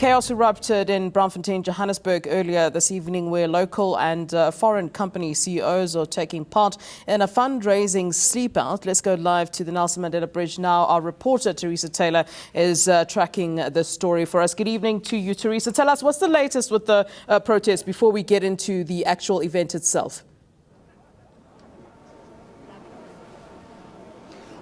Chaos erupted in Braamfontein, Johannesburg earlier this evening, where local and foreign company CEOs are taking part in a fundraising sleepout. Let's go live to the Nelson Mandela Bridge now. Our reporter, Theresa Taylor, is tracking the story for us. Good evening to you, Theresa. Tell us, what's the latest with the protest before we get into the actual event itself?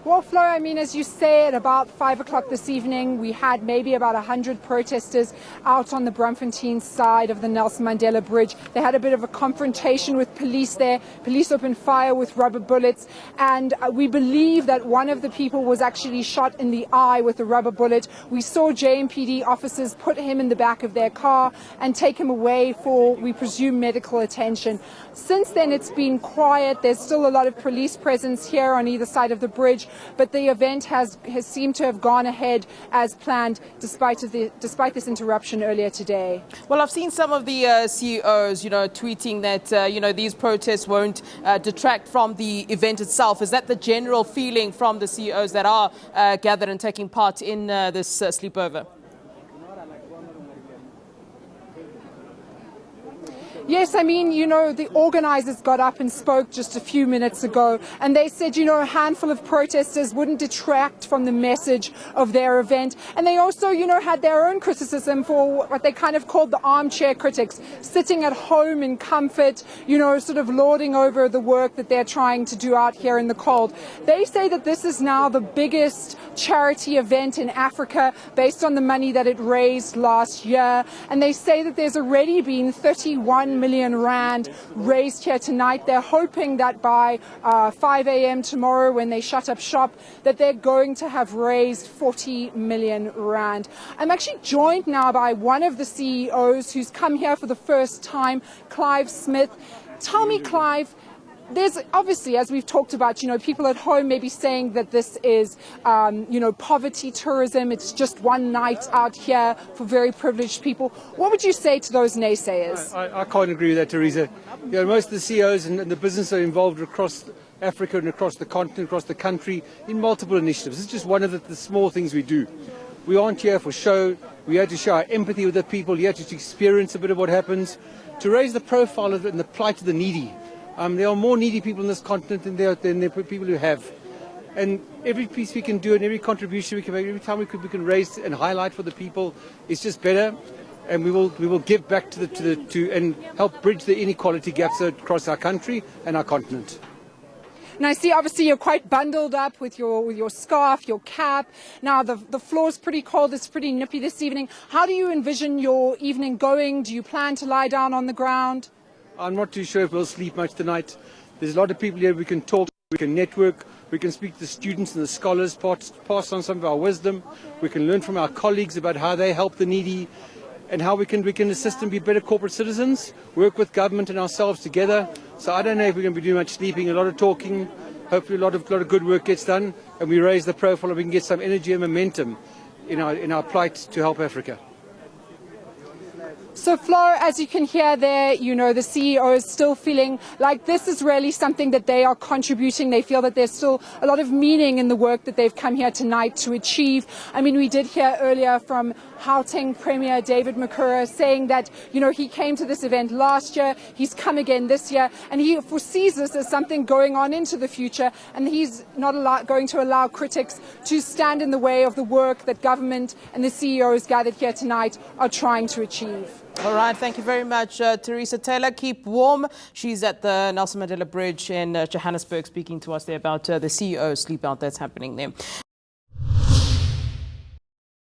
Well, Flo, I mean, as you say, at about 5 o'clock this evening, we had maybe about 100 protesters out on the Braamfontein side of the Nelson Mandela Bridge. They had a bit of a confrontation with police there. Police opened fire with rubber bullets, and we believe that one of the people was actually shot in the eye with a rubber bullet. We saw JMPD officers put him in the back of their car and take him away for, we presume, medical attention. Since then, it's been quiet. There's still a lot of police presence here on either side of the bridge. But the event has seemed to have gone ahead as planned, despite this interruption earlier today. Well, I've seen some of the CEOs, tweeting that, these protests won't detract from the event itself. Is that the general feeling from the CEOs that are gathered and taking part in this sleepover? Yes, I mean, the organizers got up and spoke just a few minutes ago, and they said, a handful of protesters wouldn't detract from the message of their event. And they also, had their own criticism for what they kind of called the armchair critics, sitting at home in comfort, sort of lording over the work that they're trying to do out here in the cold. They say that this is now the biggest charity event in Africa based on the money that it raised last year. And they say that there's already been 31 million rand raised here tonight. They're hoping that by 5 a.m. tomorrow, when they shut up shop, that they're going to have raised 40 million rand. I'm actually joined now by one of the CEOs who's come here for the first time, Clive Smith. Tell me, Clive, there's obviously, as we've talked about, people at home may be saying that this is, poverty tourism. It's just one night out here for very privileged people. What would you say to those naysayers? I can't agree with that, Theresa. Most of the CEOs and the business are involved across Africa and across the continent, across the country, in multiple initiatives. It's just one of the small things we do. We aren't here for show. We are to show our empathy with the people. Here to experience a bit of what happens, to raise the profile of it and the plight of the needy. There are more needy people on this continent than there are people who have. And every piece we can do and every contribution we can make, every time we can raise and highlight for the people, is just better. And we will give back to and help bridge the inequality gaps across our country and our continent. Now, I see, obviously, you're quite bundled up with your scarf, your cap. Now, the floor's pretty cold. It's pretty nippy this evening. How do you envision your evening going? Do you plan to lie down on the ground? I'm not too sure if we'll sleep much tonight. There's a lot of people here. We can talk, we can network, we can speak to the students and the scholars, pass on some of our wisdom. We can learn from our colleagues about how they help the needy and how we can assist and be better corporate citizens, work with government and ourselves together. So I don't know if we're going to be doing much sleeping, a lot of talking. Hopefully a lot of good work gets done and we raise the profile and we can get some energy and momentum in our plight to help Africa. So, Flo, as you can hear there, the CEO is still feeling like this is really something that they are contributing. They feel that there's still a lot of meaning in the work that they've come here tonight to achieve. I mean, we did hear earlier from Gauteng Premier David Makura saying that, he came to this event last year, he's come again this year, and he foresees this as something going on into the future, and he's not going to allow critics to stand in the way of the work that government and the CEOs gathered here tonight are trying to achieve. All right, thank you very much, Theresa Taylor. Keep warm. She's at the Nelson Mandela Bridge in Johannesburg speaking to us there about the CEO sleepout that's happening there.